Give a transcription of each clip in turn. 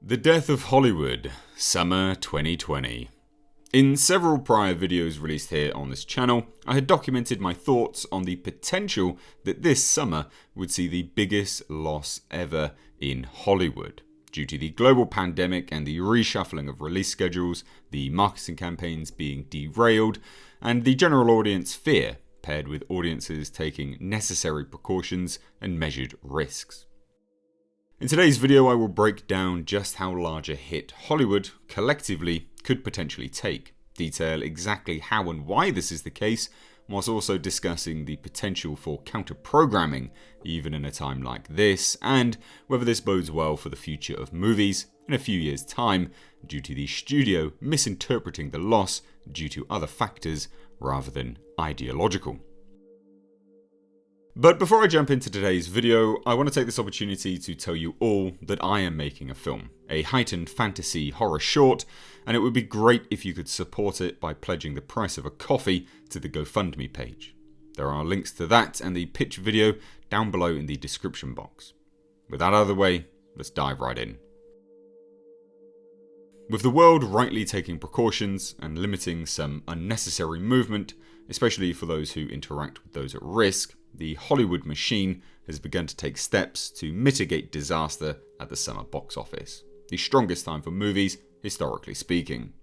The Death of Hollywood, Summer 2020. In several prior videos released here on this channel, I had documented my thoughts on the potential that this summer would see the biggest loss ever in Hollywood, due to the global pandemic and the reshuffling of release schedules, the marketing campaigns being derailed, and the general audience fear, paired with audiences taking necessary precautions and measured risks. In today's video, I will break down just how large a hit Hollywood collectively could potentially take, detail exactly how and why this is the case, whilst also discussing the potential for counter-programming even in a time like this, and whether this bodes well for the future of movies in a few years' time due to the studio misinterpreting the loss due to other factors rather than ideological. But before I jump into today's video, I want to take this opportunity to tell you all that I am making a film, a heightened fantasy horror short, and it would be great if you could support it by pledging the price of a coffee to the GoFundMe page. There are links to that and the pitch video down below in the description box. With that out of the way, let's dive right in. With the world rightly taking precautions and limiting some unnecessary movement, especially for those who interact with those at risk, the Hollywood machine has begun to take steps to mitigate disaster at the summer box office, the strongest time for movies, historically speaking.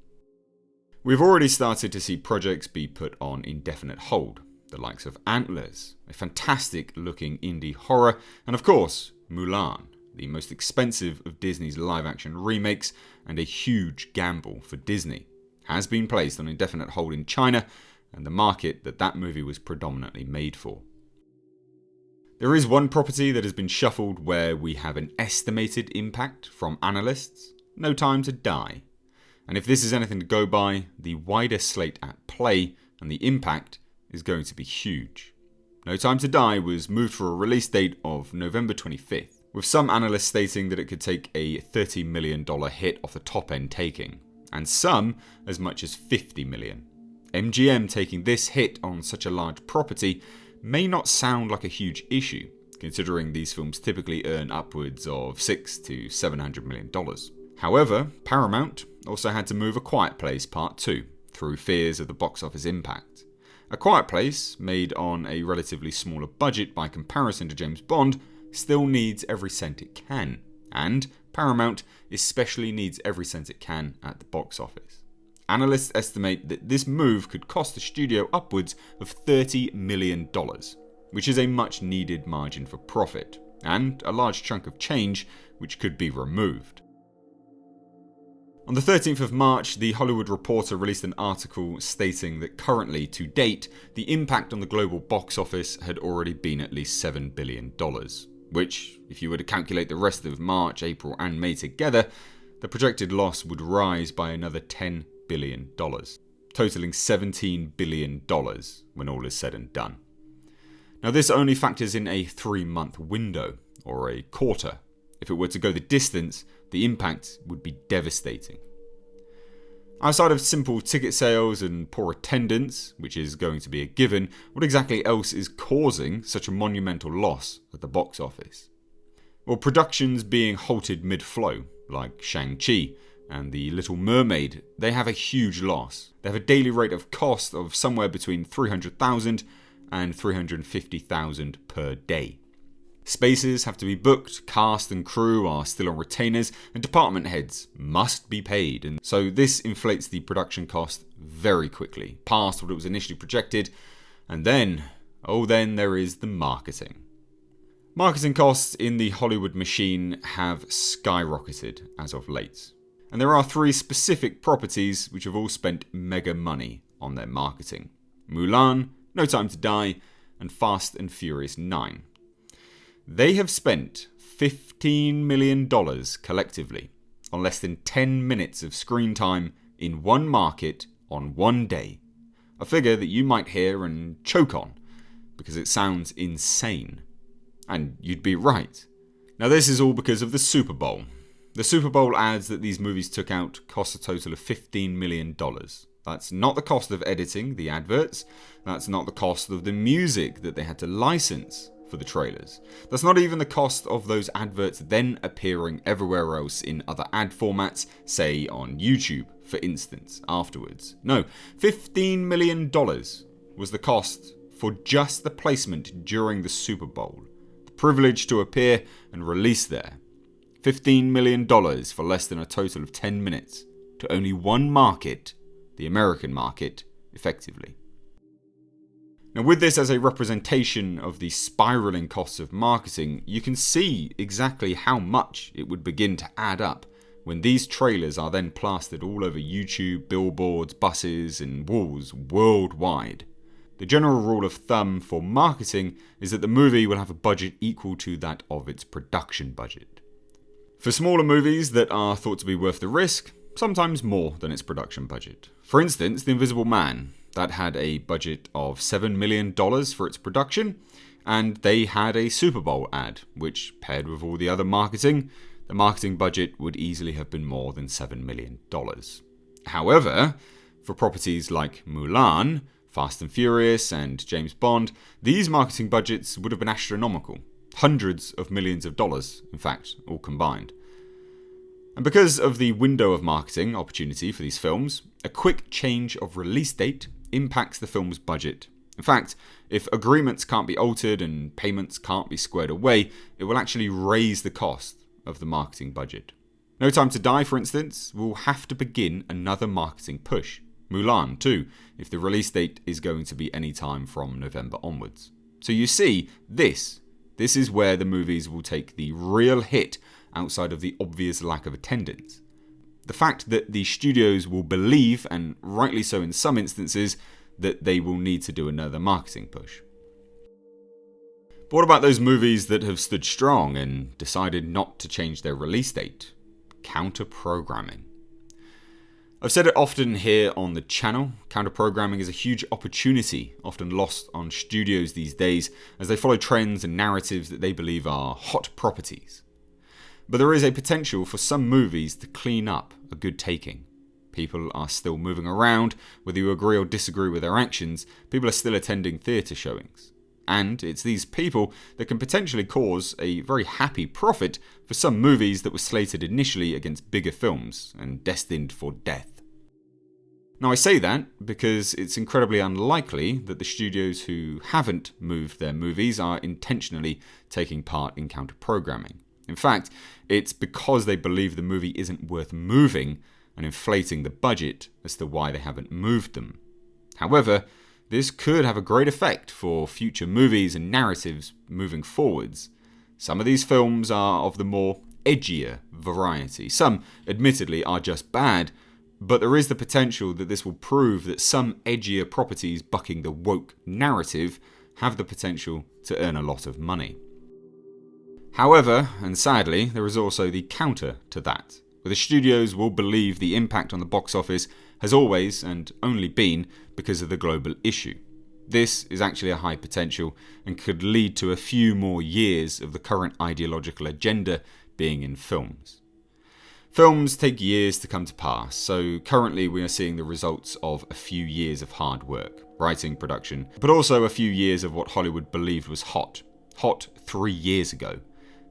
We've already started to see projects be put on indefinite hold, the likes of Antlers, a fantastic looking indie horror, and of course, Mulan, the most expensive of Disney's live-action remakes and a huge gamble for Disney, has been placed on indefinite hold in China and the market that movie was predominantly made for. There is one property that has been shuffled where we have an estimated impact from analysts, No Time to Die. And if this is anything to go by, the wider slate at play and the impact is going to be huge. No Time to Die was moved for a release date of November 25th, with some analysts stating that it could take a $30 million hit off the top end taking, and some as much as $50 million. MGM taking this hit on such a large property may not sound like a huge issue, considering these films typically earn upwards of $600 to $700 million. However, Paramount also had to move A Quiet Place Part 2 through fears of the box office impact. A Quiet Place, made on a relatively smaller budget by comparison to James Bond, still needs every cent it can, and Paramount especially needs every cent it can at the box office. Analysts estimate that this move could cost the studio upwards of $30 million, which is a much needed margin for profit, and a large chunk of change which could be removed. On the 13th of March, The Hollywood Reporter released an article stating that currently, to date, the impact on the global box office had already been at least $7 billion, which, if you were to calculate the rest of March, April and May together, the projected loss would rise by another $10 billion, totaling $17 billion when all is said and done. Now this only factors in a 3-month window, or a quarter. If it were to go the distance, the impact would be devastating. Outside of simple ticket sales and poor attendance, which is going to be a given, what exactly else is causing such a monumental loss at the box office? Well, productions being halted mid-flow, like Shang-Chi and The Little Mermaid, they have a huge loss. They have a daily rate of cost of somewhere between $300,000 and $350,000 per day. Spaces have to be booked, cast and crew are still on retainers, and department heads must be paid, and so this inflates the production cost very quickly, past what it was initially projected, and then there is the marketing. Marketing costs in the Hollywood machine have skyrocketed as of late. And there are 3 specific properties which have all spent mega money on their marketing. Mulan, No Time to Die, and Fast and Furious 9. They have spent $15 million collectively on less than 10 minutes of screen time in one market on one day. A figure that you might hear and choke on because it sounds insane. And you'd be right. Now this is all because of the Super Bowl. The Super Bowl ads that these movies took out cost a total of $15 million. That's not the cost of editing the adverts. That's not the cost of the music that they had to license. for the trailers. That's not even the cost of those adverts then appearing everywhere else in other ad formats, say on YouTube, for instance, afterwards. No, $15 million was the cost for just the placement during the Super Bowl. The privilege to appear and release there. $15 million for less than a total of 10 minutes to only one market, the American market, effectively. Now, with this as a representation of the spiraling costs of marketing, you can see exactly how much it would begin to add up when these trailers are then plastered all over YouTube, billboards, buses, and walls worldwide. The general rule of thumb for marketing is that the movie will have a budget equal to that of its production budget. For smaller movies that are thought to be worth the risk, sometimes more than its production budget. For instance, The Invisible Man, that had a budget of $7 million for its production, and they had a Super Bowl ad, which, paired with all the other marketing, the marketing budget would easily have been more than $7 million. However, for properties like Mulan, Fast and Furious, and James Bond, these marketing budgets would have been astronomical. Hundreds of millions of dollars, in fact, all combined. And because of the window of marketing opportunity for these films, a quick change of release date impacts the film's budget. In fact, if agreements can't be altered and payments can't be squared away, it will actually raise the cost of the marketing budget. No Time to Die, for instance, will have to begin another marketing push. Mulan, too, if the release date is going to be any time from November onwards. So you see, this is where the movies will take the real hit outside of the obvious lack of attendance. The fact that the studios will believe, and rightly so in some instances, that they will need to do another marketing push. But what about those movies that have stood strong and decided not to change their release date? Counter-programming. I've said it often here on the channel, counter-programming is a huge opportunity, often lost on studios these days, as they follow trends and narratives that they believe are hot properties. But there is a potential for some movies to clean up a good taking. People are still moving around, whether you agree or disagree with their actions, people are still attending theatre showings. And it's these people that can potentially cause a very happy profit for some movies that were slated initially against bigger films and destined for death. Now I say that because it's incredibly unlikely that the studios who haven't moved their movies are intentionally taking part in counter-programming. In fact, it's because they believe the movie isn't worth moving and inflating the budget as to why they haven't moved them. However, this could have a great effect for future movies and narratives moving forwards. Some of these films are of the more edgier variety. Some, admittedly, are just bad, but there is the potential that this will prove that some edgier properties bucking the woke narrative have the potential to earn a lot of money. However, and sadly, there is also the counter to that, where the studios will believe the impact on the box office has always and only been because of the global issue. This is actually a high potential and could lead to a few more years of the current ideological agenda being in films. Films take years to come to pass, so currently we are seeing the results of a few years of hard work, writing, production, but also a few years of what Hollywood believed was hot 3 years ago.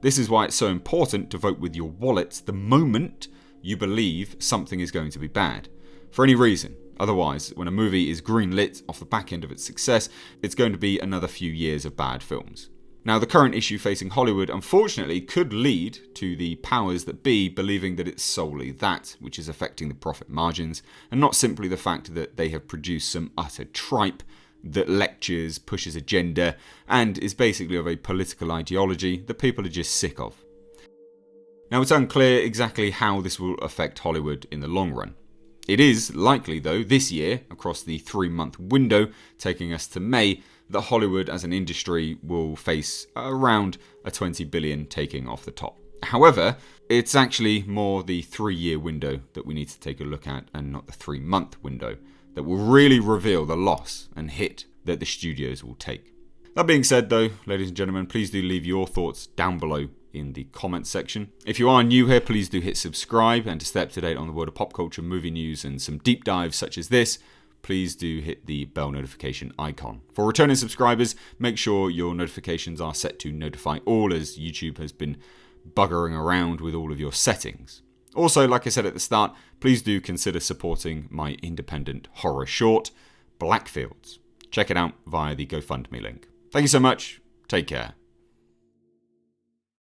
This is why it's so important to vote with your wallets the moment you believe something is going to be bad. For any reason. Otherwise, when a movie is greenlit off the back end of its success, it's going to be another few years of bad films. Now, the current issue facing Hollywood, unfortunately, could lead to the powers that be believing that it's solely that which is affecting the profit margins, and not simply the fact that they have produced some utter tripe that lectures, pushes agenda, and is basically of a political ideology that people are just sick of. Now, it's unclear exactly how this will affect Hollywood in the long run. It is likely, though, this year, across the 3-month window taking us to May, that Hollywood as an industry will face around a $20 billion taking off the top. However, it's actually more the 3-year window that we need to take a look at, and not the 3-month window, that will really reveal the loss and hit that the studios will take. That being said, though, ladies and gentlemen, please do leave your thoughts down below in the comments section. If you are new here, please do hit subscribe, and to stay up to date on the world of pop culture, movie news, and some deep dives such as this, please do hit the bell notification icon. For returning subscribers, make sure your notifications are set to notify all, as YouTube has been buggering around with all of your settings. Also, like I said at the start, please do consider supporting my independent horror short, Blackfields. Check it out via the GoFundMe link. Thank you so much. Take care.